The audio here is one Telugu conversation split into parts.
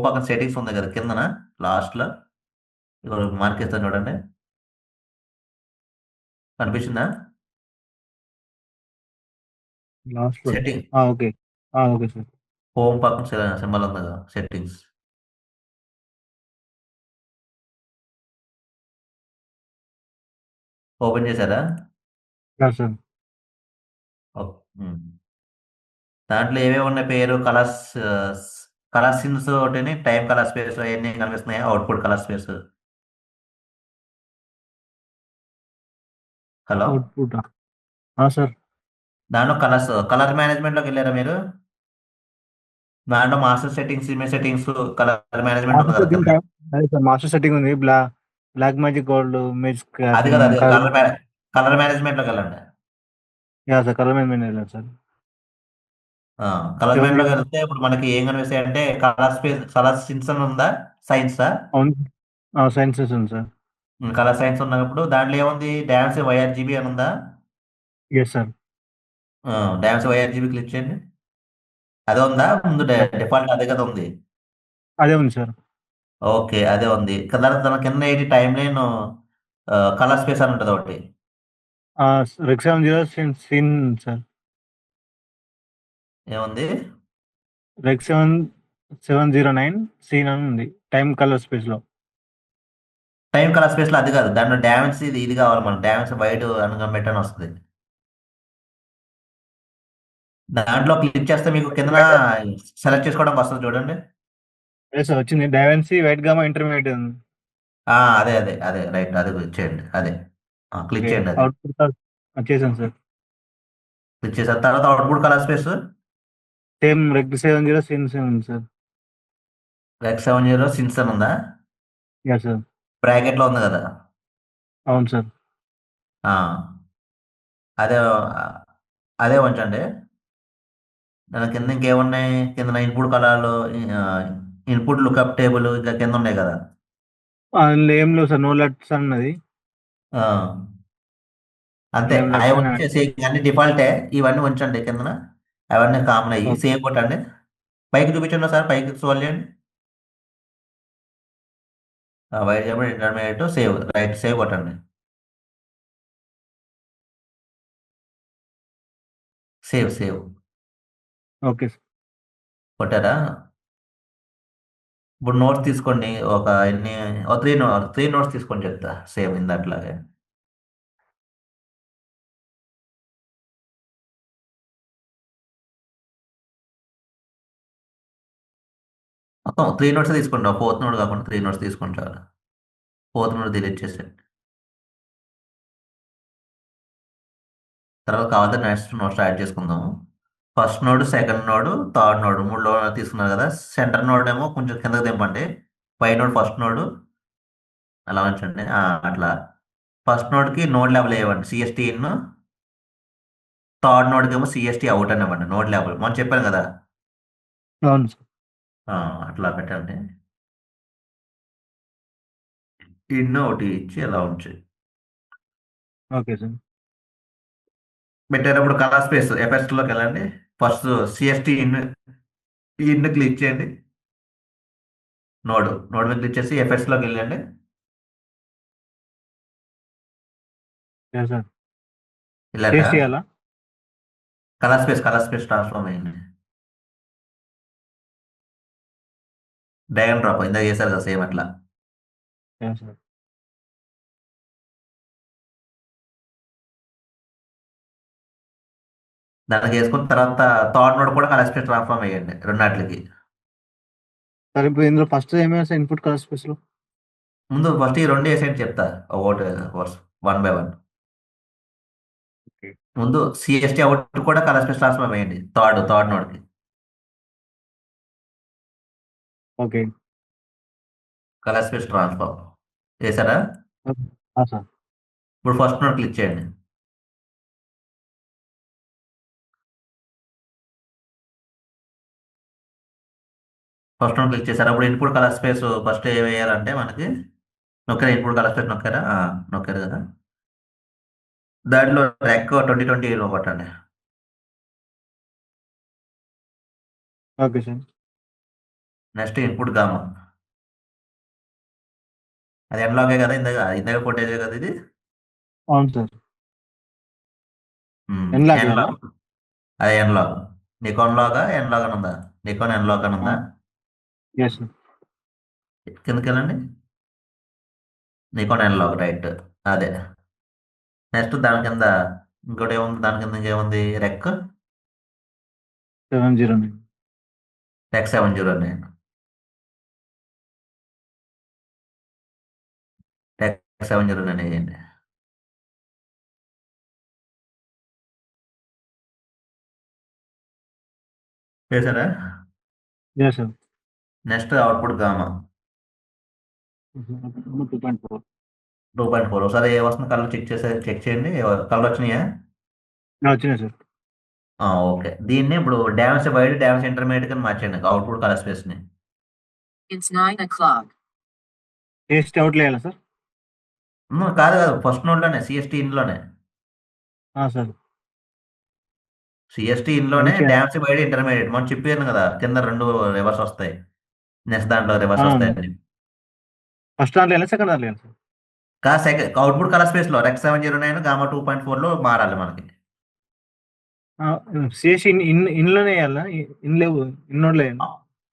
పక్కన సెట్టింగ్స్ ఉంది కదా కిందన లాస్ట్లో మార్క్ ఇస్తాను చూడండి. కనిపిస్తుందా? లాస్ట్‌లో. Setting okay. Okay sir. Home పక్కన సింబల్ ఉంది కదా సెట్టింగ్స్. ఓపెన్ చేశారా? యాహ్! సార్. ఓకే. దాంట్లో ఏమేమి ఉన్నాయి పేరు కలర్స్, కలర్ సిన్స్ ఒకటి టైం కలర్ స్పేస్ అవన్నీ కనిపిస్తున్నాయి. Output colour space. హలో. అవుట్‌పుటా? సార్. దాంట్లో కలర్ మేనేజ్మెంట్లోకి వెళ్ళారా మీరు? దాంట్లో master settings, image settings, colour management ఉంది మాస్టర్ కదా సెట్టింగ్ కింద. అదే సార్, మాస్టర్ సెట్టింగ్ ఉంది. బ్లాక్ మ్యాజిక్ గోల్డ్ ఇమేజ్ అది కదా, అది కలర్. కలర్ మేనేజ్మెంట్లోకి వెళ్ళండి. యాహ్! సార్. కలర్ ఇమేజ్ వెళ్ళాలి సార్. కలర్ 7 మేనేజ్మెంట్లోకి వెళ్తే ఇప్పుడు మనకి ఏం కనిపిస్తాయి అంటే కలర్ స్పేస్, కలర్ సిన్స్ అని ఉందా? సైన్సా? అవును. సైన్సెస్ ఉంది సార్. కలర్ సైన్స్ ఉన్నప్పుడు దాంట్లో ఏముంది? డ్యాన్స్ వైఆర్జీబీ అని ఉందా? Yes sir. డ్యాన్స్ వైఆర్జీబీ క్లిక్ చేయండి. అదే ఉందా ముందు? డిఫాల్ట్ అదే కదా ఉంది. అదే ఉంది సార్. ఓకే, అదే ఉంది కదా. దాని కింద ఏంటి టైం లైన్, కలర్ స్పేస్ అని ఉంటుంది ఒకటి. Rec 70 scene sir. ఏముంది? రెక్స్ 709 సీన్ అని ఉంది. టైమ్ కలర్ స్పేస్‌లో. టైం కలర్ స్పేస్ లో అది కాదు, దాంట్లో డ్యామేజ్ ఇది కావాలి మనకి. డ్యామేజ్ వైట్ అనగంబెట్ అని వస్తుంది. దాంట్లో క్లిక్ చేస్తే మీకు కిందన సెలెక్ట్ చేసుకోవడానికి వస్తుంది చూడండి. అదే సార్ వచ్చింది. డైవెన్సీ వైట్ గామా ఇంటర్మీడియేట్ ఉంది. అదే అదే అదే రైట్, అది క్లిక్ చేయండి. అదే క్లిక్ ఓకే. చేయండి. అది అవుట్‌పుట్ చేశాను సార్. క్లిక్ చేసిన తర్వాత output colour space same rec 70 scenes ఉంది సార్. X70 సిన్సన్ ఉందా? యాహ్! సార్. బ్రాకెట్ లో ఉంది కదా. అవును సార్. ఆ, అదే అదే ఉంచండి. దాని కింద ఇంకేమున్నాయి? కింద ఇన్పుట్ కలర్లు, ఇన్పుట్ లుకప్ టేబుల్ ఇంకా కింద ఉన్నాయి కదా. అందులో ఏం లేవు సార్. నో లెట్స్ అన్నది. ఆ, అంతే. నేమ్ అవి లెట్స్ అని ఉంచేసి అన్ని డిఫాల్టే. ఇవన్నీ ఉంచండి కిందన. అవన్నీ కామన్ అయ్యి ఓకే. సేవ్ కొట్టండి. పైకి చూపించండి సార్, పైకి స్క్రోల్ చేయండి. వైట్ చేయబడి ఇంటర్మీడియట్ సేవ్, రైట్ సేవ్ కొట్టండి. Save save okay sir. కొట్టారా? ఇప్పుడు నోట్స్ తీసుకోండి. ఒక ఎన్ని, త్రీ నోట్స్ తీసుకొని చెప్తా సేమ్ ఇందాట్లాగే. మొత్తం త్రీ నోట్స్ తీసుకోండి. ఫోర్త్ నోట్ కాకుండా త్రీ నోట్స్ తీసుకొని చాలు. ఫోర్త్ నోట్ డిలీట్ చేసేయండి. తర్వాత కావాలంటే నెక్స్ట్ నోట్స్ యాడ్ చేసుకుందాము. First node, second node, third node, మూడు తీసుకున్నారు కదా. సెంటర్ నోడ్ ఏమో కొంచెం కిందకి దింపండి. పై నోడ్ ఫస్ట్ నోడ్ అలా ఉంచండి. అట్లా ఫస్ట్ నోడ్కి నోడ్ లెవెల్ ఇవ్వండి, సిఎస్టీ ఇన్. థర్డ్ నోడ్కి ఏమో సిఎస్టీ అవుట్ అని ఇవ్వండి, నోడ్ లెవెల్ మనం చెప్పాను కదా. అవును సార్. ఆ, అట్లా పెట్టండి. ఇన్ ఒకటి ఇచ్చి అలా ఉంచి ఓకే సార్. పెట్టేటప్పుడు కలర్ స్పేస్ ఎఫెక్ట్స్లోకి వెళ్ళండి. First CST in, in click చేయండి. నోడ్ మీద క్లిక్ చేసి ఎఫెక్ట్స్లోకి వెళ్ళండి. యాహ్! సార్. వెళ్ళాక టేస్ట్ చేయాలా? కలర్ స్పేస్ ట్రాన్స్ఫార్మ్ అయ్యింది. డ్రాగ్ అండ్ డ్రాప్ ఇందాక చేశారు కదా సేమ్ అట్లా. యాహ్! సార్. దానికి వేసుకున్న తర్వాత థర్డ్ నోడ్ కూడా కలర్ స్పేస్ ట్రాన్స్ఫార్మ్ అయ్యండి రెండాట్లకి. సార్ ఇప్పుడు ఇందులో ఫస్ట్ ఏమేమి సార్ ఇన్పుట్ కలర్ స్పేస్‌లో? ముందు ఫస్ట్ ఈ రెండు వేసేయండి చెప్తా. ఒకటి వన్ బై వన్. ఓకే. ముందు సిఎస్టీ అవుట్ కూడా కలర్ స్పేస్ ట్రాన్స్ఫార్మ్ అయ్యండి థర్డ్ నోడ్కి. ఓకే. కలర్ స్పేస్ ట్రాన్స్ఫార్మ్ చేశారా? ఓకే. సార్. ఇప్పుడు ఫస్ట్ నోడ్ క్లిక్ చేయండి. ఫస్ట్ నోడ్ క్లిక్ చేశారు. అప్పుడు ఇన్పుట్ కలర్ స్పేస్ ఫస్ట్ ఏ వేయాలంటే మనకి నొక్కారా? ఇన్పుట్ కలర్ స్పేస్ నొక్కారా? నొక్కారు కదా. దాంట్లో రెక్ 2020 కొట్టండి. Okay sir. Next input gamma. అది ఎన్లాగే కదా, ఇందాక ఇందాక కొట్టేదే కదా ఇది. అవును సార్. ఎన్లాక్ చేయాలా? ఎన్లాగ్. అదే ఎన్లాగ్. నికాన్ లాగా ఎన్లాగ్ అని ఉందా? నికాన్ ఎన్లాగ్ అని ఉందా? Yes sir. కిందకి వెళ్ళండి. Nikon N Log right. అదే. నెక్స్ట్ దాని కింద ఇంకోటి ఏముంది, దాని కింద ఇంకేముంది, రెక్. 709. రెక్ 709. రెక్ 709 వేయండి. చేశారా? Yes sir. Next output gamma. 2.4. 2.4. ఒకసారి ఏ వస్తుంది కలర్ చెక్ చేయండి. కలర్ వచ్చినాయా? వచ్చినాయి సార్. ఓకే. దీన్ని ఇప్పుడు డ్యామేజ్ వైడ్ డ్యామేజ్ ఇంటర్మీడియట్ కింద మార్చండి అవుట్పుట్ కలర్ స్పేస్ ని. It's 9 o'clock. టేస్ట్ అవుట్ వేయాలా సార్? కాదు కాదు, ఫస్ట్ నోట్ లోనే సిఎస్టీ ఇన్లోనే. సార్. సిఎస్టీ ఇన్లోనే అందుకే. డ్యామేజ్ వైడ్ ఇంటర్మీడియట్ మనం చెప్పాను కదా, కింద రెండు రివర్స్ వస్తాయి. నెక్స్ట్ దాంట్లో రివర్స్ వస్తాయి. ఫస్ట్ దాంట్లో వేయాలా, సెకండ్ దాంట్లో వేయాలా sir? Second output colour space లో రెక్ 709 గామా 2.4 లో మారాలి మనకి. సిఎస్సి ఇన్లోనే వేయాలా? ఇన్ లేవు, ఇన్నోడ్లో వేయాలి.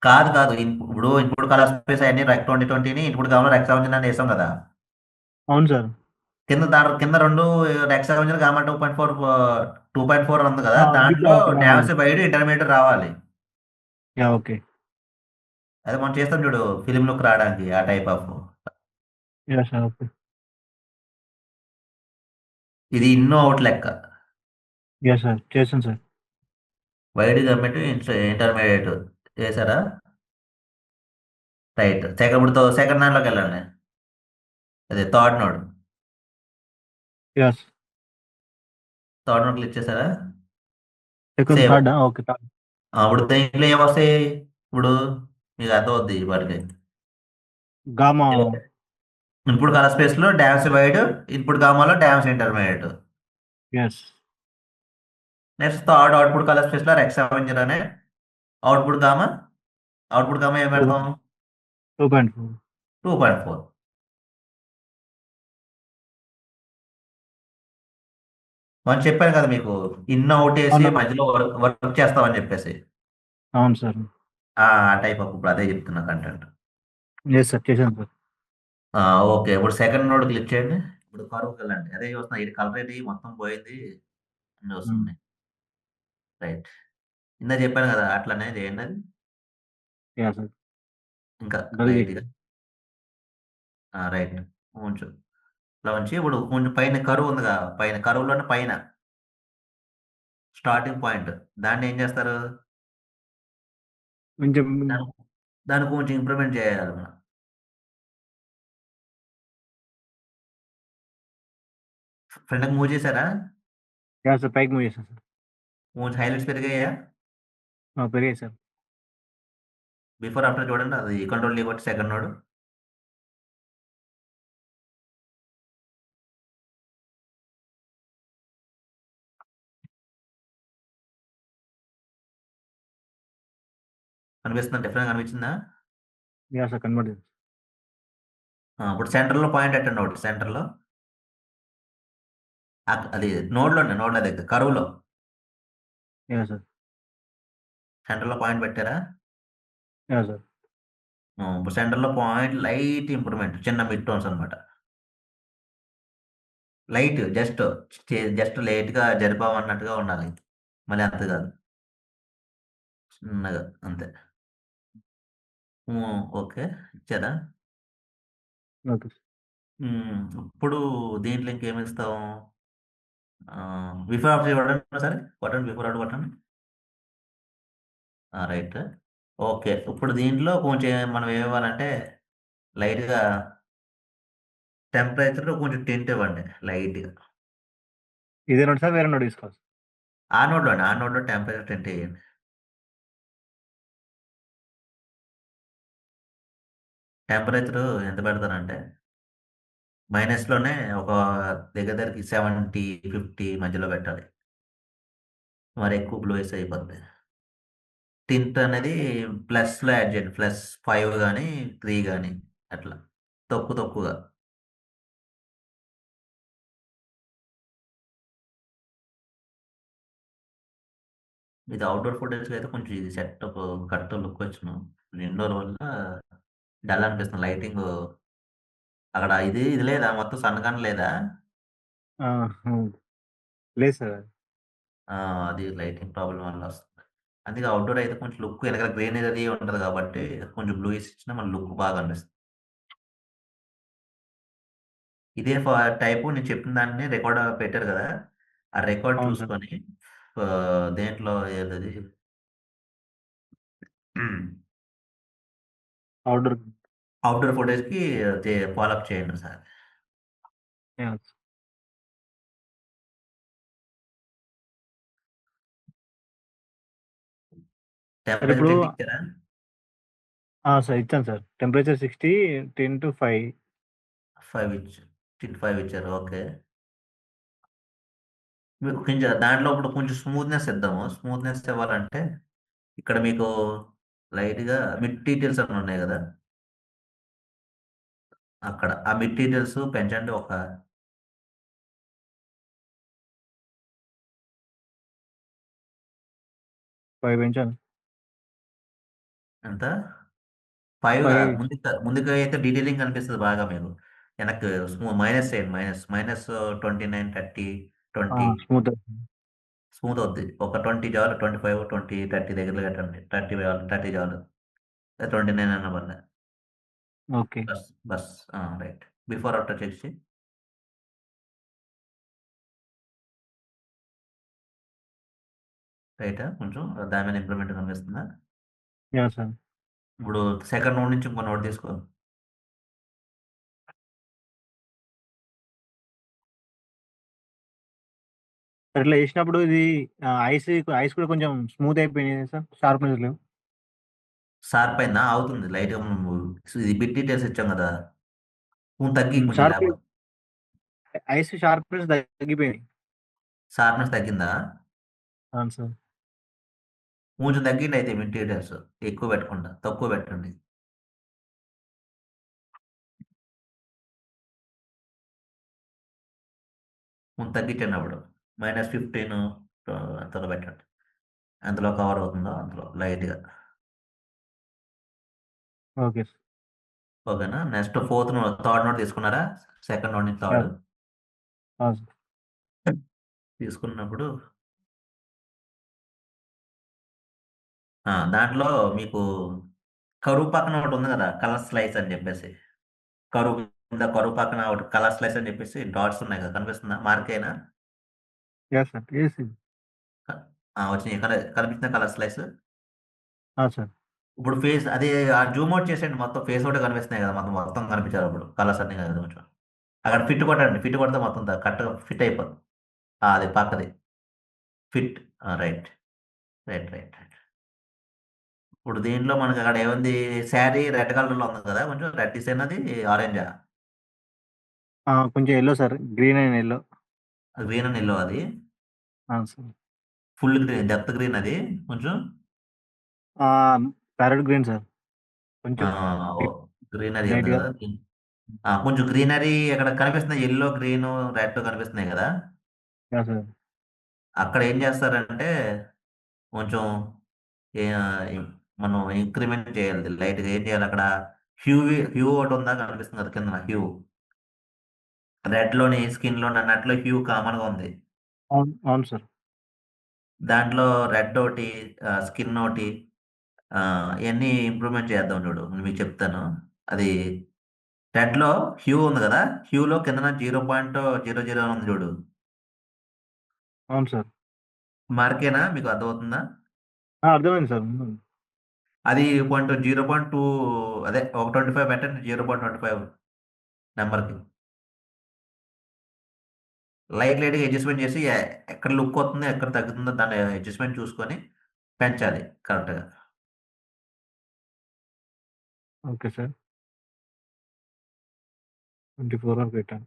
కాదు కాదు, ఇప్పుడు ఇన్పుట్ కలర్ స్పేస్ అన్ని రెక్ 2020ని ఇన్పుట్ గామా రెక్ 709 వేసాం కదా. అవును సార్. కింద రెండు రెక్ 709 గామా 2.4 ఉంది కదా, బిట్ దాంట్లో ఓకే. డ్యామేజ్ వైడ్ ఇంటర్మీడియట్ రావాలి. Yeah okay. అదే మనం చేస్తాం చూడు ఫిలిం లుక్ రావడానికి, ఆ type of. Yeah sir okay. ఇది ఇన్నో అవుట్ లెక్క. యా సార్ చేస్తాను సార్. వైడ్ గమ్మెట్ ఇంటర్మీడియట్ చేశారా? రైట్. ఇప్పుడు సెకండ్ దాంట్లోకి వెళ్ళండి. అదే third node. Yes. Third node click చేశారా? Second save. Third okay third. ఇప్పుడు దీంట్లో ఏమొస్తాయి ఇప్పుడు మీకు అర్థం అవుద్ది వాటికి. గామా. ఇన్పుట్ కలర్ స్పేస్ లో DaVinci wide, input గామాలో DaVinci intermediate. Yes. Next third output colour space లో రెక్ 709 అనే అవుట్పుట్ గామా. అవుట్పుట్ గామా ఏం పెడతాం? 2.4. 2.4. మనం చెప్పాను కదా మీకు, ఇన్ అవుట్ వేసి అవును. మధ్యలో వర్క్ చేస్తామని చెప్పేసి. అవును సార్. ఆ టైప్ ఆఫ్ ఇప్పుడు అదే చెప్తున్నా కంటెంట్. ఎస్ సార్ చేశాను సార్. ఓకే. ఇప్పుడు సెకండ్ నోడ్ క్లిక్ చేయండి. ఇప్పుడు కరువుకి వెళ్ళండి. అదే చూస్తున్నా, ఇది కలర్ ఇది మొత్తం పోయింది అని వస్తుంది. రైట్. ఇందా చెప్పాను కదా, అట్లనే చేయండి అది. Yeah sir. ఇంకా డల్ లైట్గా. చేశాను. రైట్. కొంచెం ఇలా ఉంచి ఇప్పుడు కొంచెం పైన కరువు ఉందిగా, పైన కరువులోనే పైన స్టార్టింగ్ పాయింట్, దాన్ని ఏం చేస్తారు? కొంచెం. దాన్ని దాన్ని కొంచెం ఇంప్రూవ్మెంట్ చేయాలి మనం. ఫ్రంట్కి మూవ్ చేశారా? యా సార్ పైకి మూవ్ చేశాను సార్. కొంచెం హైలైట్స్ పెరిగాయా? పెరిగాయి సార్. బిఫోర్ ఆఫ్టర్ చూడండి, అది కంట్రోల్ కొట్టి సెకండ్ నోడ్. కనిపిస్తుందా? డిఫరెంట్ కనిపించిందా? యా సార్ కన్వర్ట్ చేశాను. ఇప్పుడు సెంటర్లో పాయింట్ పెట్టండి ఒకటి సెంటర్లో. అది నోడ్లో దగ్గర కరువులో యా సార్. సెంటర్లో పాయింట్ పెట్టారా? Yeah sir. ఇప్పుడు సెంటర్లో పాయింట్ లైట్ ఇంప్రూవ్మెంట్, చిన్న మిడ్ టోన్స్ అనమాట. లైట్ జస్ట్ లైట్గా జరిపామన్నట్టుగా ఉండాలి, మళ్ళీ అంత కాదు, చిన్నగా అంతే. ఓకే. ఇచ్చారా? Okay sir. ఇప్పుడు దీంట్లో ఇంకేమి ఇస్తాం? బిఫోర్ ఆఫ్టర్ కొట్టండి సరే, కొట్టండి బిఫోర్ ఆఫ్టర్ కొట్టండి. రైట్. ఓకే. ఇప్పుడు దీంట్లో కొంచెం మనం ఏమివ్వాలంటే లైట్గా టెంపరేచర్ కొంచెం టెంట్ ఇవ్వండి లైట్గా. ఇదే నోట్ సార్, వేరే నోట్ తీసుకోవాలి. ఆ నోడ్లో టెంపరేచర్ టెంట్ వేయండి. టెంపరేచర్ ఎంత పెడతారంటే మైనస్లోనే ఒక దగ్గరికి 70, 50 మధ్యలో పెట్టాలి. మరి ఎక్కువ గ్లో వేసి అయిపోద్ది. టింట్ అనేది ప్లస్లో యాడ్ చేయండి, +5 కానీ 3 కానీ అట్లా తక్కువగా. ఇది అవుట్డోర్ ఫోటోస్కి అయితే కొంచెం ఇది సెటప్ కరెక్ట్ లుక్ వచ్చును. ఇండోర్ వల్ల డల్ అనిపిస్తుంది లైటింగ్. అక్కడ ఇది లేదా మొత్తం సన్నగానే లేదా? ఆ, అవును. లేదు సార్. ఆ, అది లైటింగ్ ప్రాబ్లం వల్ల వస్తుంది. అందుకే అవుట్డోర్ అయితే కొంచెం లుక్ వెనకాల గ్రీనరీ ఉంటుంది కాబట్టి కొంచెం బ్లూయిష్ ఇచ్చినా మన లుక్ బాగా అనిపిస్తుంది. ఇదే టైపు నేను చెప్పిన దాన్ని రికార్డ్ పెట్టారు కదా, ఆ రికార్డ్ అవును సార్. చూసుకొని ఆ, దేంట్లో ఏదది అవుట్డోర్. అవుట్డోర్ ఫోటోస్కి ఫాలోఅప్ చేయండి సార్. సార్ టెంపరేచర్ ఇప్పుడు టెంట్ ఇచ్చారా? సార్ ఇచ్చాను సార్. Temperature 60, 10 to 5. 5 ఇచ్చారు, 5 ఇచ్చారు, ఓకే. మీకు కొంచెం దాంట్లో ఇప్పుడు కొంచెం స్మూత్నెస్ ఇద్దాము. స్మూత్నెస్ ఇవ్వాలంటే ఇక్కడ మీకు లైట్గా మిడ్ డీటెయిల్స్ అని ఉన్నాయి కదా, అక్కడ ఆ మిడ్ డీటెయిల్స్ పెంచండి. ఒక 5 పెంచాను. ఎంత? 5 కాదు, 5. ముందుకు అయితే డీటెయిలింగ్ కనిపిస్తుంది బాగా మీకు. వెనక్కి మైనస్ చేయండి, మైనస్ 29, 30, 20. స్మూత్. స్మూత్ అవుద్ది. ఒక 20 చాలు, 25, 20, 30 దగ్గరలో పెట్టండి. 30 చాలు, 30 చాలు. 29 అన్న పర్లే. ఓకే. బస్ బస్. రైట్. బిఫోర్ ఆఫ్టర్ చెక్ చేయి. రైటా? కొంచెం దాని మీద ఇంప్రూవ్మెంట్ కనిపిస్తుందా? Yeah sir. ఇప్పుడు సెకండ్ నోట్ నుంచి ఇంకో నోట్ తీసుకో. సార్ ఇట్లా చేసినప్పుడు ఇది ఐస్ ఐస్ కూడా కొంచెం స్మూత్ అయిపోయినాయి సార్. షార్ప్నెస్ లేవు. షార్ప్ అయిందా? అవుతుంది లైట్గా. ఇది బిట్ డీటెయిల్స్ ఇచ్చాం కదా, తగ్గి కొంచెం షార్ప్ లేకపోతే. ఐస్ షార్ప్నెస్ తగ్గిపోయినాయి. షార్ప్నెస్ తగ్గిందా? అవును సార్. కొంచెం తగ్గిండి అయితే బిట్ డీటెయిల్స్. ఎక్కువ పెట్టకుండా తక్కువ పెట్టండి. తగ్గించండి అప్పుడు. -15 అంతలో పెట్టండి. అందులో కవర్ అవుతుందో అందులో లైట్గా. Okay sir. ఓకేనా? నెక్స్ట్ థర్డ్ నోట్ తీసుకున్నారా? సెకండ్ నోట్ నుంచి యా. థర్డ్ అవును సార్. తీసుకున్నప్పుడు దాంట్లో మీకు కరువు పక్కన ఒకటి ఉంది కదా, కలర్ స్లైస్ అని చెప్పేసి. కరువు కరువు పక్కన ఒకటి కలర్ స్లైస్ అని చెప్పేసి డాట్స్ ఉన్నాయి కదా, కనిపిస్తుందా? మార్క్ అయినా యా సార్. ఏసీ. వచ్చినాయి కనిపిస్తున్న కలర్ స్లైస్. సార్. ఇప్పుడు ఫేస్ అది జూమ్ అవుట్ చేసేయండి, మొత్తం ఫేస్ ఒకటి కనిపిస్తున్నాయి కదా, మొత్తం మొత్తం కనిపించారు అప్పుడు కలర్స్ అన్ని కదా కొంచెం. అక్కడ ఫిట్ కొట్టండి, ఫిట్ కొడితే మొత్తం కరెక్ట్గా ఫిట్ అయిపోతుంది. అది పక్కది fit. Right, right, right, right. ఇప్పుడు దీంట్లో మనకి అక్కడ ఏముంది? శారీ రెడ్ కలర్లో ఉంది కదా, కొంచెం రెడ్ డిజైన్, అది ఆరెంజా? కొంచెం yellow sir. Green and yellow. Green and yellow అది. అవును sir. Full green, depth green అది కొంచెం. Parrot green sir. కొంచెం గ్రీనరీ ఉంది లైట్గా. కదా. కొంచెం గ్రీనరీ అక్కడ కనిపిస్తున్నాయి, ఎల్లో గ్రీన్ రెడ్ కనిపిస్తున్నాయి కదా. Yeah sir. అక్కడ ఏం చేస్తారంటే కొంచెం ఏ- మనం ఇంక్రిమెంట్ చేయాలి లైట్గా. ఏం చేయాలి అక్కడ? హ్యూ హ్యూ ఒకటి ఉందా, కనిపిస్తుంది కదా కింద హ్యూ. రెడ్లోని స్కిన్లోని అన్నట్లు హ్యూ కామన్గా ఉంది. అవును అవును సార్. దాంట్లో రెడ్ ఒకటి, స్కిన్ ఒకటి, ఇవన్నీ ఇంప్రూవ్మెంట్ చేద్దాం చూడు, మీకు చెప్తాను. అది రెడ్లో హ్యూ ఉంది కదా, హ్యూలో కింద 0.00 ఉంది చూడు. అవును సార్. మార్కేనా? మీకు అర్థమవుతుందా? అర్థమైంది సార్. అది 0.2, అదే ఒక 25 పెట్టండి, 0.25 నెంబర్కి. లైట్గా అడ్జస్ట్మెంట్ చేసి ఎక్కడ లుక్ వస్తుందో ఎక్కడ తగ్గుతుందో దాన్ని అడ్జస్ట్మెంట్ చూసుకొని పెంచాలి కరెక్ట్గా. Okay sir. 24 వరకు పెట్టాను.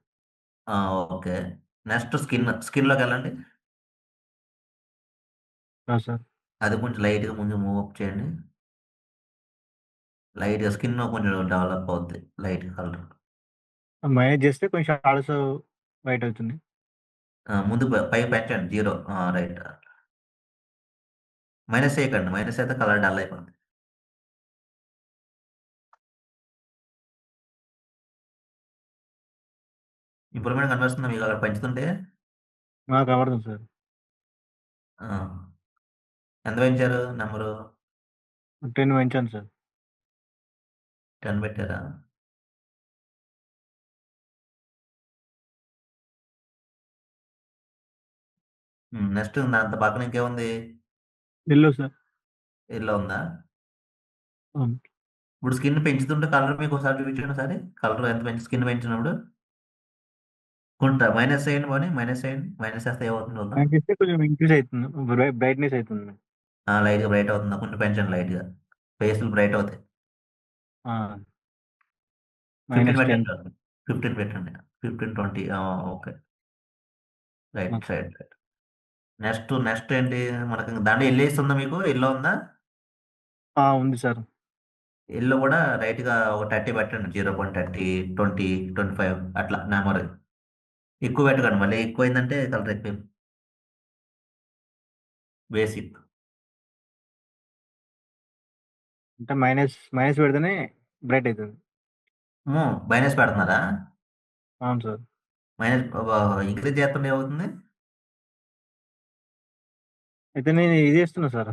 ఓకే. నెక్స్ట్ స్కిన్లోకి వెళ్ళండి. సార్. అది కొంచెం లైట్గా ముందు మూవ్ అప్ చేయండి. లైట్గా స్కిన్ కొంచెం డెవలప్ అవుద్ది లైట్ కలర్. మైనస్ చేస్తే కొంచెం షాడోస్ వైట్ అవుతుంది. ముందు పై పెంచండి 0. రైట్. మైనస్ చేయకండి, మైనస్ అయితే కలర్ డల్ అయిపోతుంది. ఇంప్రూవ్మెంట్ కనిపిస్తుంది మీకు అక్కడ పెంచుతుంటే. కనబడుతుంది సార్. ఆ, ఎంత పెంచారు నెంబరు? 10 పెంచాను సార్. 10 పెట్టారా? నెక్స్ట్ దాంతో పక్కన ఇంకేముంది? Yellow sir. ఎల్లో ఉందా? అవును. ఇప్పుడు స్కిన్ పెంచుతుంటే కలర్ మీకు ఒకసారి చూపించండి సరే. కలర్ ఎంత పెంచి స్కిన్ పెంచినప్పుడు కొంటా మైనస్ చేయండి, పోనీ మైనస్ చేయండి. మైనస్ చేస్తే ఏమవుతుంది చూద్దాం. మైనస్ చేస్తే కొంచెం ఇంక్రీజ్ అవుతుంది, బ్రైట్నెస్ అవుతుంది. లైట్గా బ్రైట్ అవుతుందా? కొంచెం పెంచండి లైట్గా. ఫేస్లు బ్రైట్ అవుతాయి. -10. 15 పెట్టండి. 15 పెట్టండి. 15, 20. Okay. Right right right. Next ఏంటి మనకి దాంట్లో ఎల్లో ఇస్తుందా మీకు? ఎల్లో ఉందా? ఉంది సార్. ఎల్లో కూడా రైట్గా ఒక 30 పెట్టండి. 0.30, 20, 25 అట్లా నెంబర్. ఎక్కువ పెట్టకండి, మళ్ళీ ఎక్కువైందంటే కలర్ ఎక్కువ. బేసిక్. అంటే మైనస్ మైనస్ పెడితేనే బ్రైట్ అవుతుంది. మైనస్ పెడుతున్నారా? అవును సార్. మైనస్ ఇంక్రీజ్ చేస్తుంటే ఏమవుతుంది? అయితే నేను ఇది చేస్తున్నా సార్.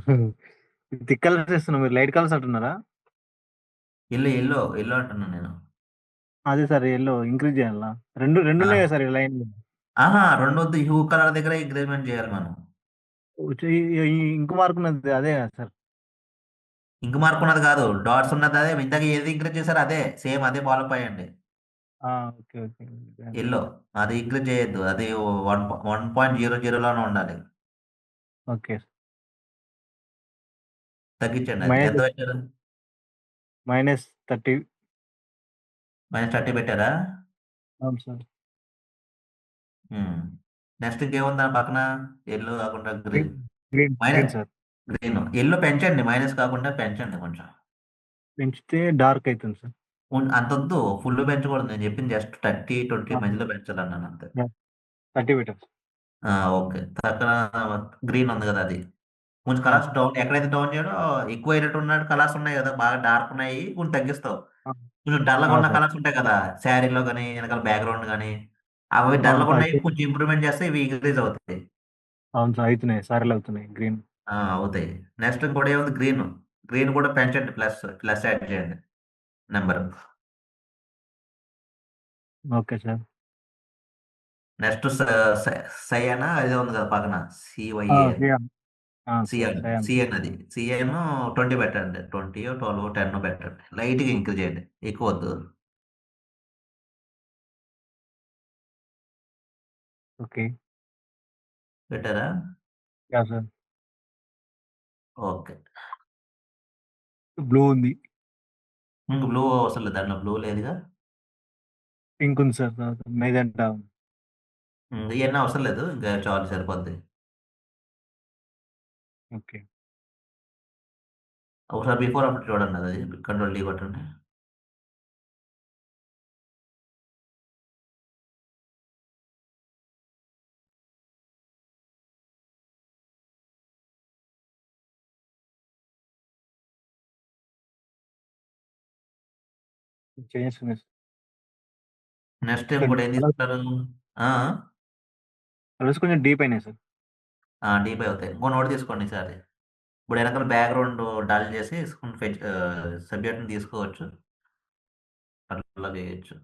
థిక్ కలర్స్ ఇస్తున్నా, మీరు లైట్ కలర్స్ అంటున్నారా? ఎల్లో ఎల్లో ఎల్లో అంటున్నాను నేను. అదే సార్, ఎల్లో ఇంక్రీజ్ చేయాలా? రెండు రెండు ఆ, ఉన్నాయి కదా సార్ ఈ లైన్. రెండు వద్దు, హ్యూ కలర్ దగ్గర ఇంక్రీజ్మెంట్ చేయాలి మనం. ఇంకు మార్కున్నది అదే కదా సార్. ఇంక మార్క్ ఉన్నది కాదు, డాట్స్ ఉన్నది అదే. ఇందాక ఏది ఇంక్రీజ్ చేశారు అదే సేమ్, అదే ఫాలో అయ్యండి. Okay okay. ఎల్లో అది ఇంక్రీజ్ చేయొద్దు, అది 1.00లోనే ఉండాలి. ఓకే. తగ్గించండి. అది ఎంత మైనస్ పెట్టారు? -30. -30 పెట్టారా? అవును సార్. నెక్స్ట్ ఇంకేముంది దాని పక్కన? ఎల్లో కాకుండా green. Green green green minus sir. Green. Yellow పెంచండి, మైనస్ కాకుండా పెంచండి కొంచెం. పెంచితే డార్క్ అవుతుంది సార్. అంత వద్దు, ఫుల్ పెంచకూడదు. నేను చెప్పింది జస్ట్ 30, 20 మధ్యలో పెంచాలన్నాను అంతే. 30 పెట్టారు. ఓకే. పక్కన గ్రీన్ ఉంది కదా, అది కొంచెం కలర్స్ డౌన్. ఎక్కడైతే డౌన్ చేయడో ఎక్కువ అయినట్టు ఉన్నట్టు కలర్స్ ఉన్నాయి కదా, బాగా డార్క్ ఉన్నాయి, కొంచెం తగ్గిస్తావు. కొంచెం డల్గా ఉన్న సార్. కలర్స్ ఉంటాయి కదా శారీలో కానీ వెనకాల బ్యాక్గ్రౌండ్ కానీ, అవి అవును డల్గా సార్. ఉన్నాయి, కొంచెం ఇంప్రూవ్మెంట్ చేస్తే ఇవి ఇంక్రీజ్ అవుతాయి. అవును సార్, అవుతున్నాయి సారీలు అవుతున్నాయి గ్రీన్. అవుతాయి. నెక్స్ట్ ఇంకోటి ఏముంది? గ్రీన్. గ్రీన్ కూడా పెంచండి, ప్లస్ ప్లస్ యాడ్ చేయండి నెంబర్. Okay sir. నెక్స్ట్ సయానా అదే ఉంది కదా పక్కన, CYA. Cyan. Sir cyan cyan. Cyan అది సిఎన్ 20 పెట్టండి. 20, 12, 10 పెట్టండి. లైట్గా ఇంక్రీజ్ చేయండి, ఎక్కువ వద్దు. ఓకే. పెట్టారా? సార్. ఓకే. బ్లూ ఉంది. ఇంక బ్లూ అవసరం లేదు, దాంట్లో బ్లూ లేదుగా. పింక్ ఉంది సార్. మెజెంటా. ఇవన్నీ అవసరం లేదు, ఇంకా చాలు సరిపోద్ది. ఓకే. ఒకసారి బిఫోర్ అప్పుడు చూడండి, అది కంట్రోల్ డీ కొట్టండి. చేంజెస్ ఉన్నాయి నెక్స్ట్ సార్. ఇంకోటి ఏం తీసుకుంటారు? కలర్స్ కొంచెం డీప్ అయినాయి సార్. డీప్ అవుతాయి. ఇంకో నోట్ తీసుకోండి ఈసారి. ఇప్పుడు వెనకాల బ్యాక్గ్రౌండ్ డల్ చేసి సబ్జెక్ట్ని తీసుకోవచ్చు, అట్లా చేయొచ్చు.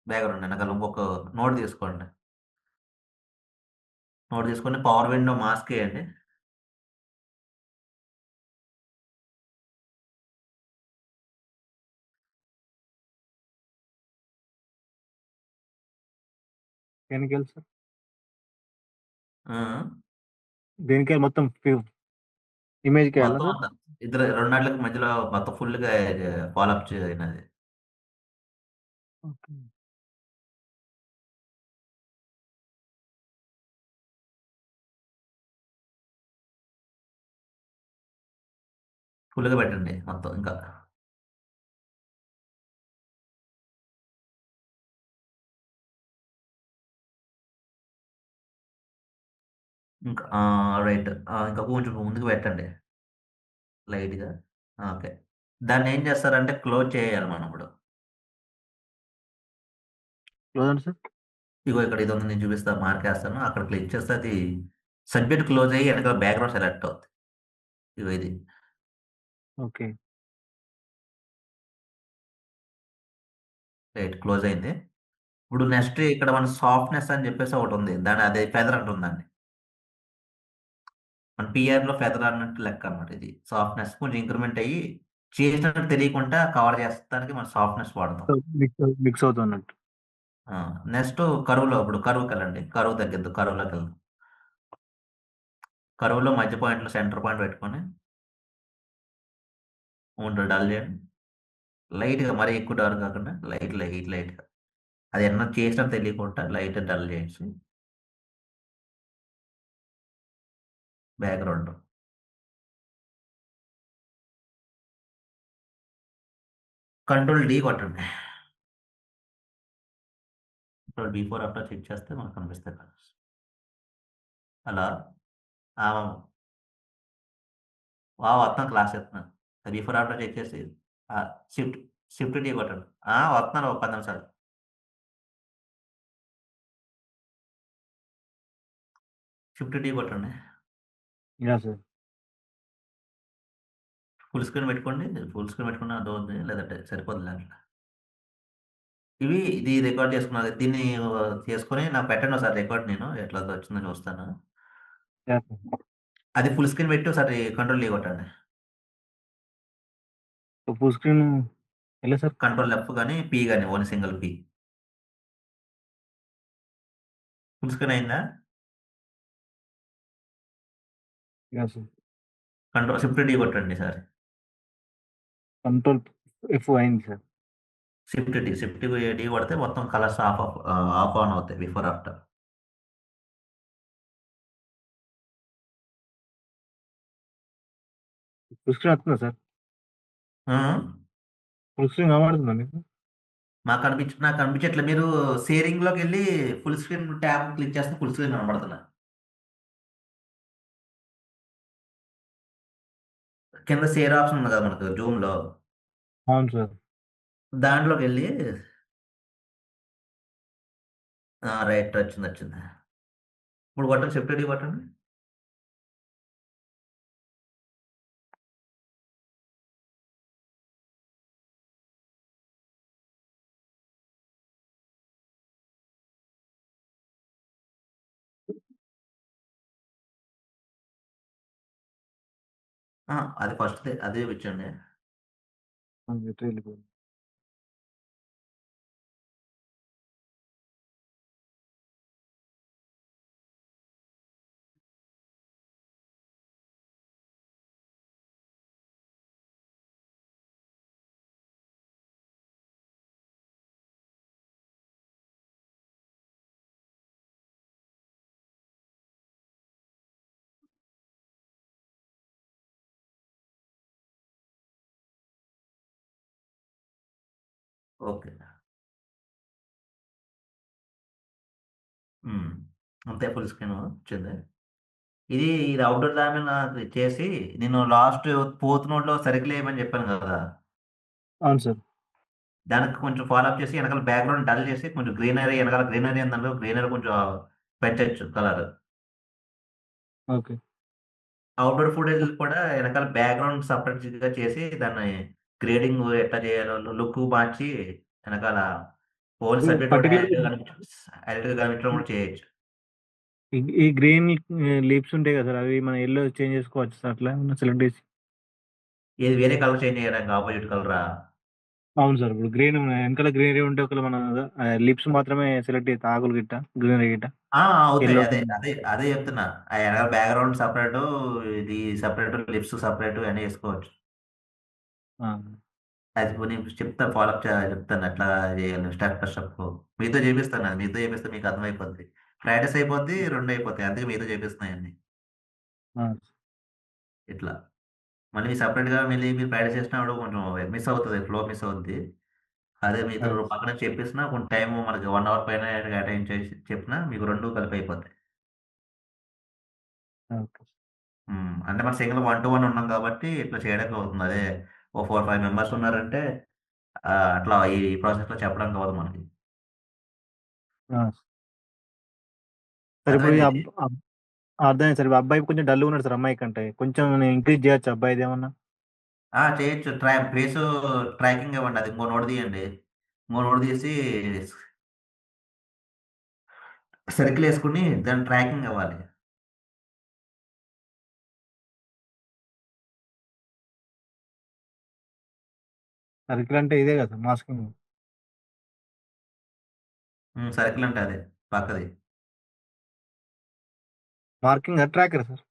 బ్యాక్గ్రౌండ్ వెనకాల ఇంకొక నోట్ తీసుకోండి. నోట్ తీసుకొని పవర్ విండో మాస్క్ వేయండి. దేనికి వెళ్ళి సార్? ఆ, దేనికి వెళ్ళి మొత్తం ఇమేజ్కి వెళ్ళాలా మొత్తం సార్? అంతా ఇద్దరు రెండాట్లకి మధ్యలో మొత్తం ఫుల్గా ఫాలోఅప్ చేయనది. ఓకే. ఫుల్గా పెట్టండి మొత్తం ఇంకా. ఇంకా రైట్. ఇంకా కొంచెం ముందుకు పెట్టండి లైట్గా. ఓకే. దాన్ని ఏం చేస్తారంటే క్లోజ్ చేయాలి మనం ఇప్పుడు. క్లోజ్ అండి సార్. ఇగో ఇక్కడ ఇది ఉంది, నేను చూపిస్తాను, మార్కేస్తాను, అక్కడ క్లిక్ చేస్తే అది సబ్జెక్ట్ క్లోజ్ అయ్యి వెనకాల బ్యాక్గ్రౌండ్ సెలెక్ట్ అవుతుంది. ఇగో ఇది. ఓకే. రైట్, క్లోజ్ అయింది. ఇప్పుడు నెక్స్ట్ ఇక్కడ మన సాఫ్ట్నెస్ అని చెప్పేసి ఒకటి ఉంది, దాని అదే ఫెదర్ అంటుంది దాన్ని. మన పిఆర్లో ఫెదర్ అన్నట్టు లెక్క అన్నమాట. ఇది సాఫ్ట్నెస్ కొంచెం ఇంక్రిమెంట్ అయ్యి చేసినట్టు తెలియకుండా కవర్ చేస్తానికి మనం సాఫ్ట్నెస్ వాడతాం. మిక్స్ అవుతున్నట్టు. నెక్స్ట్ కరువులో, ఇప్పుడు కరువుకి వెళ్ళండి, కరువు తగ్గిద్దు, కరువులోకి వెళ్దాం. కరువులో మధ్య పాయింట్లో సెంటర్ పాయింట్ పెట్టుకొని ఉంటుంది డల్ చేయండి లైట్గా, మరీ ఎక్కువ డార్క్ కాకుండా లైట్గా. అది ఎన్నో చేసినట్టు తెలియకుండా లైట్ డల్ చేసి బ్యాక్గ్రౌండ్. కంట్రోల్ డి కొట్టండి. కంట్రోల్ బిఫోర్ ఆఫ్టర్ చెక్ చేస్తే మనకు కనిపిస్తాయి కలర్స్. అలా వస్తున్నాను, క్లాస్ చెప్తున్నాను. బిఫోర్ ఆఫ్టర్ చెక్ చేసి షిఫ్ట్ షిఫ్ట్ డి కొట్టండి. వస్తున్నాను ఒక 10 నిమిషాలు. షిఫ్ట్ డి కొట్టండి. Yeah sir. ఫుల్ స్క్రీన్ పెట్టుకోండి. ఫుల్ స్క్రీన్ పెట్టుకున్న అర్థం, లేదంటే సరిపోతుంది అట్లా. ఇది రికార్డ్ చేసుకున్నది, దీన్ని చేసుకొని నాకు పెట్టండి ఒకసారి రికార్డ్, నేను ఎట్లా వచ్చిందో చూస్తాను. Yeah sir. అది ఫుల్ స్క్రీన్ పెట్టి ఒకసారి కంట్రోల్ డి కొట్టండి. ఫుల్ స్క్రీన్ ఎలా సార్? కంట్రోల్ ఎఫ్ కానీ పీ కానీ, only single P. Full screen అయిందా? Yeah sir. Control shift D కొట్టండి సార్. కంట్రోల్ ఎఫ్ అయింది సార్. షిఫ్ట్ డి కొడితే మొత్తం కలర్స్ ఆఫ్ ఆన్ అవుతాయి బిఫోర్ ఆఫ్టర్. ఫుల్ స్క్రీన్ వస్తుందా సార్? ఫుల్ స్క్రీన్ కనబడుతుందా మీకు? నాకు కనిపించట్లేదు. మీరు షేరింగ్ లోకి వెళ్ళి ఫుల్ స్క్రీన్ ట్యాబ్ క్లిక్ చేస్తే ఫుల్ స్క్రీన్ కనబడుతున్నా. కింద షేర్ ఆప్షన్ ఉంది కదా మనకు జూమ్ లో, అవును సార్. దాంట్లోకి వెళ్ళి రైట్, వచ్చింది. ఇప్పుడు కొట్టండి, షిఫ్ట్ డి కొట్టండి. అది ఫస్ట్ అదే చూపించండి. ఎటు వెళ్ళిపోయింది? ఓకే. ఉమ్, అంతే, ఫుల్ స్క్రీన్ వచ్చింది. ఇది అవుట్డోర్ దాని నాకు చేసి, నేను లాస్ట్ ఫోర్త్ నోట్ లో సర్కిల్ వేయమని చెప్పాను కదా, అవును సార్. దానికి కొంచెం ఫాలో అప్ చేసి వెనకాల బ్యాక్గ్రౌండ్ డల్ చేసి కొంచెం గ్రీనరీ, వెనకాల గ్రీనరీ ఏంటంటే గ్రీనరీ కొంచెం పెంచచ్చు కలర్. ఓకే. అవుట్డోర్ ఫుటేజ్ కూడా వెనకాల బ్యాక్గ్రౌండ్ సపరేట్ గా చేసి దాన్ని గ్రేడింగ్ ఎట్లా చేయాలో లుక్ మార్చి వెనకాల ఓన్లీ సబ్జెక్ట్ ఒకటి పర్టికులర్ హైలైట్ గా కనిపించడం కూడా చేయొచ్చు. ఈ గ్రీన్ లీవ్స్ ఉంటాయి కదా సార్, అవి మన ఎల్లో చేంజ్ చేసుకోవచ్చు సార్, అట్లా సెలెక్ట్ చేసి. ఏది వేరే కలర్ చేంజ్ చేయడానికి ఆపోజిట్ కలరా? అవును సార్. ఇప్పుడు గ్రీన్ వెనకాల గ్రీనరీ ఉంటే ఒకవేళ మన లిప్స్ మాత్రమే సెలెక్ట్ చేస్తే ఆకులు గిట్ట గ్రీనరీ గిట్ట అవుతాయి. ఎల్లో. అదే చెప్తున్నా. ఆ వెనకాల బ్యాక్గ్రౌండ్ సపరేట్, ఇది సపరేట్, లిప్స్ సపరేట్ అని వేసుకోవచ్చు. అది నేను చెప్తాను, ఫాలో అప్ చెప్తాను ఎట్లా చేయాలి స్టెప్ బై స్టెప్. మీతో చేపిస్తాను, అది మీతో చేపిస్తే మీకు అర్థమైపోద్ది. ప్రాక్టీస్ అయిపోద్ది, 2 అయిపోతాయి, అందుకే మీతో చేపిస్తున్నాయండి ఇట్లా. మళ్ళీ సపరేట్గా మళ్ళీ మీరు ప్రాక్టీస్ చేసినప్పుడు కొంచెం మిస్ అవుతుంది, ఫ్లో మిస్ అవుద్ది. అదే మీ ఇద్దరు అదే. పక్కన చెప్పేసినా కొంచెం టైం మనకి 1 అవర్ పైన కేటాయించేసి చెప్పినా మీకు రెండు కలిపి అయిపోతాయి. ఓకే. అంటే మన సింగిల్ 1-to-1 ఉన్నాం కాబట్టి ఇట్లా చేయడానికి అవుతుంది. అదే ఓ 4-5 మెంబర్స్ ఉన్నారంటే అట్లా ఈ ప్రాసెస్లో చెప్పడానికి అవ్వదు మనకి. ఆ! సార్ ఇప్పుడు ఈ అర్థమైంది ఇది. అర్థమైంది సార్. ఇప్పుడు అబ్బాయి కొంచెం డల్‌గా ఉన్నాడు సార్ అమ్మాయి కంటే. కొంచెం ఇంక్రీజ్ చేయొచ్చా అబ్బాయిదేమన్నా? చేయొచ్చు. ఫేసు ట్రాకింగ్ ఇవ్వండి. అది ఇంకో నోట్ తీయండి. ఇంకో నోట్ తీసి సర్కిల్ వేసుకుని దాని ట్రాకింగ్ ఇవ్వాలి. సర్కిల్ అంటే ఇదే కదా మాస్కింగ్. సర్కిల్ అంటే అదే పక్కది. మార్కింగా? ట్రాకరా సార్?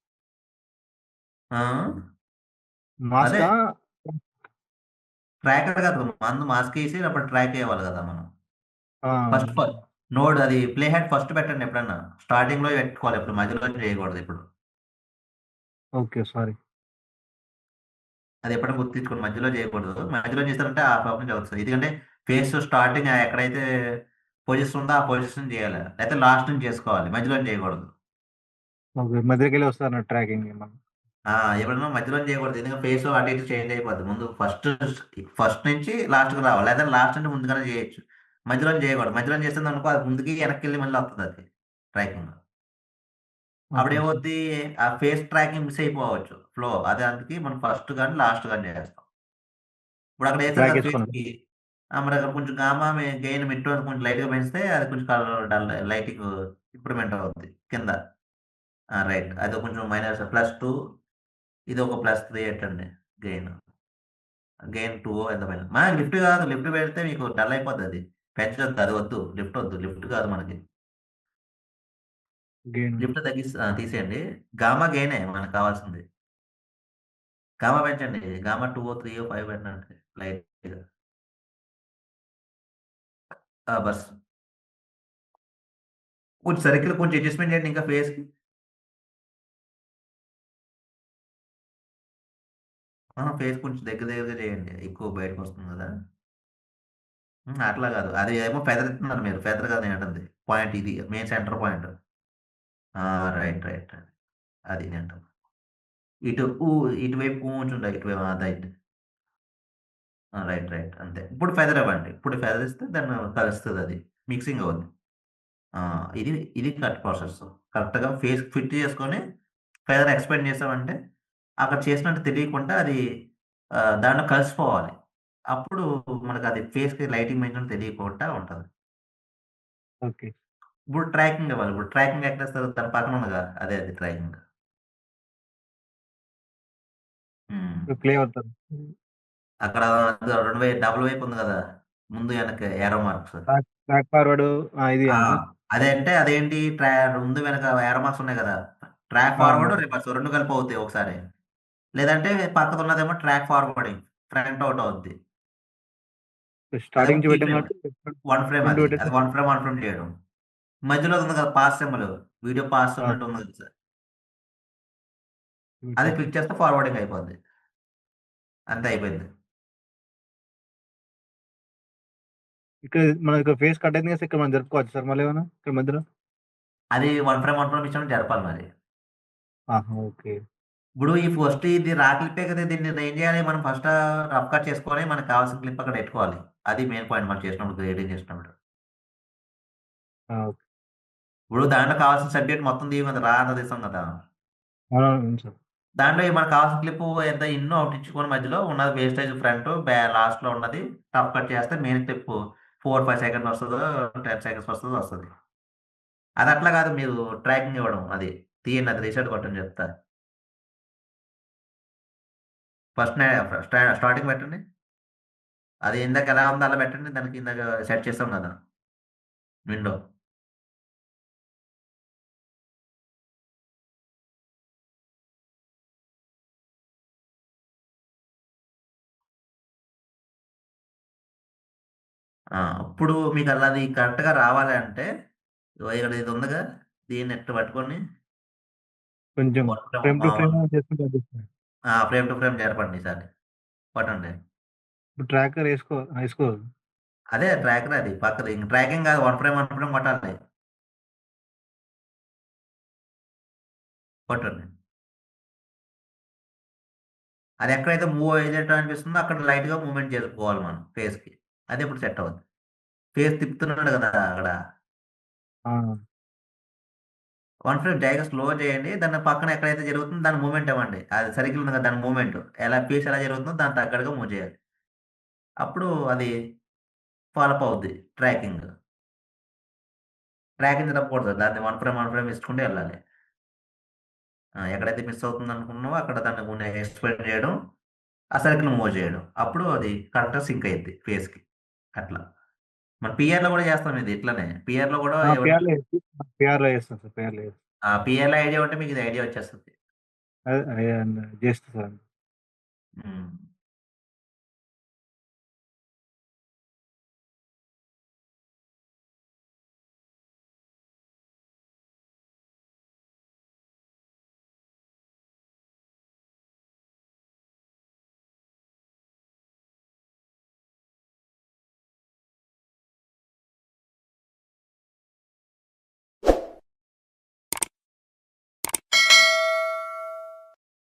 ఆ, అదే మాస్కా? ట్రాకర్ కాదు, మందు మాస్క్ వేసి అప్పుడు ట్రాక్ చేయాలి కదా మనం. ఆ! ఫస్ట్ నోడ్ అది ప్లే హెడ్ ఫస్ట్ పెట్టండి ఎప్పుడన్నా. స్టార్టింగ్ లో పెట్టుకోవాలి, ఇప్పుడు మధ్యలో చేయకూడదు. ఇప్పుడు ఓకే. సారీ. అది ఎప్పుడైనా గుర్తించుకోండి, మధ్యలో చేయకూడదు. మధ్యలో చేస్తారంటే ఆ ప్రాబ్లం అవుతుంది. ఎందుకంటే ఫేస్ స్టార్టింగ్ ఎక్కడైతే పొజిషన్ ఉందో ఆ పొజిషన్ చేయాలి, లేకపోతే లాస్ట్ నుంచి చేసుకోవాలి, మధ్యలో చేయకూడదు. ఓకే. మధ్యలోకెళ్ళి వస్తదన్నట్టు ట్రాకింగ్ ఏమన్నా. ఆ, ఎప్పుడైనా మధ్యలో చేయకూడదు, ఎందుకంటే ఫేస్ అటు ఇటు చేంజ్ అయిపోద్ది. ముందు ఫస్ట్ నుంచి లాస్ట్కి రావాలి, లేదా లాస్ట్ నుంచి ముందుగానే చేయొచ్చు. మధ్యలో చేయకూడదు. మధ్యలో చేస్తుంది అనుకో, అది ముందుకి వెనక్కి వెళ్ళి మళ్ళీ వస్తుంది అది ట్రాకింగ్. అప్పుడు ఓకే సార్. ఏమవుద్ది, ఆ ఫేస్ ట్రాకింగ్ మిస్ అయిపోవచ్చు ఫ్లో. అదే అందుకే మనం ఫస్ట్ కానీ లాస్ట్ కానీ చేస్తాం. ఇప్పుడు అక్కడ వేసాం ట్రాక్ కదా ఫేస్ ఏసుకున్నాను. కి, మరి అక్కడ కొంచెం గామా గెయిన్ మిడ్ కొంచెం లైట్ గా పెంచితే అది కొంచెం కలర్ డల్ లైటింగ్ ఇంప్రూవ్మెంట్ అవుతుంది కింద. రైట్, అది కొంచెం -+2, ఇది ఒక +3 పెట్టండి. గెయిన్ గెయిన్ 2 ఎంత పైన మా లిఫ్ట్ కాదు, లిఫ్ట్ పెడితే మీకు డల్ అయిపోద్ది. అది పెంచొద్దు, అది వద్దు, లిఫ్ట్ వద్దు, లిఫ్ట్ కాదు మనకి. గెయిన్. లిఫ్ట్ తగ్గిసి తీసేయండి. గామా గెయినే మనకు కావాల్సింది. గామా పెంచండి. గామా 2, 3, 5 పెట్టండి లైట్ గా. బస్ కొంచెం సర్కిల్ కొంచెం అడ్జస్ట్మెంట్ చేయండి ఇంకా ఫేస్ కి. ఫేస్ కొంచెం దగ్గరగా చేయండి, ఎక్కువ బయటకు వస్తుంది కదా. అట్లా కాదు, అది ఏమో ఫెదర్ ఇస్తున్నారు మీరు, ఫెదర్ కాదు నేను అంటుంది. పాయింట్ ఇది main centre point. Right right, అది నేను అంటాను. ఇటు ఇటువైపు కొంచెం ఇటువైపు రైట్. రైట్ రైట్ అంతే. ఇప్పుడు ఫెదర్ ఇవ్వండి. ఇప్పుడు ఫెదర్ ఇస్తే దాన్ని కలుస్తుంది, అది మిక్సింగ్ అవుద్ది. ఆ, ఇది ఇది కరెక్ట్ ప్రాసెస్. కరెక్ట్గా ఫేస్ ఫిట్ చేసుకొని ఫెదర్ ఎక్స్పెండ్ చేసామంటే అక్కడ చేసినట్టు తెలియకుండా అది దాంట్లో కలిసిపోవాలి. అప్పుడు మనకు అది ఫేస్కి లైటింగ్ మెయింటెనెన్స్ తెలియకుండా ఉంటుంది. ఓకే. ఇప్పుడు ట్రాకింగ్ ఇవ్వాలి. ఇప్పుడు ట్రాకింగ్ ఎక్కడ ఇస్తారు, దాని పక్కన ఉందిగా, అదే అది ట్రాకింగ్. ఇప్పుడు ప్లే అవుతది. అక్కడ రెండు వైపు డబుల్ వైపు ఉంది కదా, ముందు వెనక ఏరో మార్క్స్. Back forward. ఇది ఆ, సార్. అదే అంటే అదేంటి ముందు వెనక ఏరో మార్క్స్ ఉన్నాయి కదా. ట్రాక్ ఆ! ఫార్వర్డ్ రివర్స్ రెండు కలిపి అవుతాయి ఒకసారి. లేదంటే పక్కన ఉన్నదేమో ట్రాక్ ఫార్వర్డింగ్, ఫ్రంట్ అవుట్ అవుద్ది. స్టార్టింగ్ అదేమో నుంచి కీ పెట్టాం ఫ్రేమ్, కాబట్టి వన్ ఫ్రేమ్, ఫ్రంట్ అది పెట్టేసి అది వన్ ఫ్రేమ్ చేయడం. మధ్యలో ఉంది కదా పాస్ సింబల్, వీడియో పాస్ ఆ! ఉన్నట్టు ఉంది కదా సార్, అది క్లిక్ చేస్తే ఫార్వర్డింగ్ అయిపోద్ది. అంతే అయిపోయింది. ఇక్కడ మన ఇక్కడ ఫేస్ కట్ అయింది కదా సార్, ఇక్కడ మనం జరుపుకోవచ్చు సార్ మళ్ళీ ఏమన్నా ఇక్కడ మధ్యలో? అది వన్ ఫ్రేమ్ ఇచ్చినప్పుడు జరపాలి మరి. ఆహా! ఓకే. ఇప్పుడు ఈ ఫస్ట్ ఇది రా క్లిప్పే కదా, దీన్ని ఏం చేయాలి మనం, ఫస్ట్ రఫ్ కట్ చేసుకొని మనకు కావాల్సిన క్లిప్ అక్కడ పెట్టుకోవాలి. అది మెయిన్ పాయింట్ మనం చేసినప్పుడు, గ్రేడింగ్ చేసినప్పుడు. ఓకే. ఇప్పుడు దాంట్లో కావాల్సిన సబ్జెక్ట్ మొత్తం తీయం కదా, రా అన్నది ఇస్తాం కదా. అవును సార్. దాంట్లో మనకు కావాల్సిన క్లిప్ ఎంత ఇన్నో అవుట్ ఇచ్చుకొని మధ్యలో ఉన్నది వేస్టేజ్ ఫ్రంట్ లాస్ట్ లో ఉన్నది రఫ్ కట్ చేస్తే మెయిన్ క్లిప్ 4-5 సెకండ్స్ వస్తుందో 10 సెకండ్స్ వస్తుందో వస్తుంది. అది అట్లా కాదు, మీరు ట్రాకింగ్ ఇవ్వడం అది. తీయండి, అది రీసెట్ కొట్టని చెప్తా. ఫస్ట్ స్టార్టింగ్ పెట్టండి. అది ఇందాక ఎలా ఉందో అలా పెట్టండి, దానికి ఇందాక సెట్ చేస్తాం కదా విండో. ఇప్పుడు మీకు అలా అది కరెక్ట్గా రావాలి అంటే ఇగో ఇక్కడ ఇది ఉందిగా, దీన్ని ఎట్టు పట్టుకొని కొంచెం one frame frame to frame చేసుకుంటే అనిపిస్తుంది. ఫ్రేమ్ టు ఫ్రేమ్ జరపండి ఈసారి. కొట్టండి. ఇప్పుడు ట్రాకర్ వేసుకోదు. అదే ట్రాకర్ అది పక్కది. ఇంక ట్రాకింగ్ కాదు, వన్ ఫ్రేమ్ కొట్టాలి. కొట్టండి. అది ఎక్కడైతే మూవ్ అయ్యేటట్టు అనిపిస్తుందో అక్కడ లైట్గా మూవ్మెంట్ చేసుకోవాలి మనం ఫేస్కి. అది ఇప్పుడు సెట్ అవుతుంది. ఫేస్ తిప్పుతున్నాడు కదా అక్కడ, ఆ, వన్ ఫ్రేమ్ జాయిగా స్లో చేయండి. దాని పక్కన ఎక్కడైతే జరుగుతుందో దాని మూవ్మెంట్ ఇవ్వండి. అది సర్కిల్ ఉంది కదా దాని మూవ్మెంట్ ఎలా ఫేస్ ఎలా జరుగుతుందో దాని తగ్గట్టుగా మూవ్ చేయాలి. అప్పుడు అది ఫాలోఅప్ అవుద్ది ట్రాకింగ్. ట్రాకింగ్ తప్పకూడదు, దాన్ని వన్ ఫ్రేమ్ ఇచ్చుకుంటూ వెళ్ళాలి. ఎక్కడైతే మిస్ అవుతుంది అనుకున్నావో అక్కడ దాన్ని ఎక్స్ప్లెయిన్ చేయడం, ఆ సర్కిల్ మూవ్ చేయడం. అప్పుడు అది కరెక్ట్గా సింక్ అయ్యిద్ది ఫేస్కి. అట్లా మన పిఆర్లో కూడా చేస్తాం ఇది ఇట్లనే. పిఆర్లో కూడా పిఆర్లో చేస్తాను సార్, పిఆర్లో చేస్తాను. పిఆర్లో ఐడియా ఉంటే మీకు ఇది ఐడియా వచ్చేస్తుంది. చేస్తాను సార్. ఉమ్.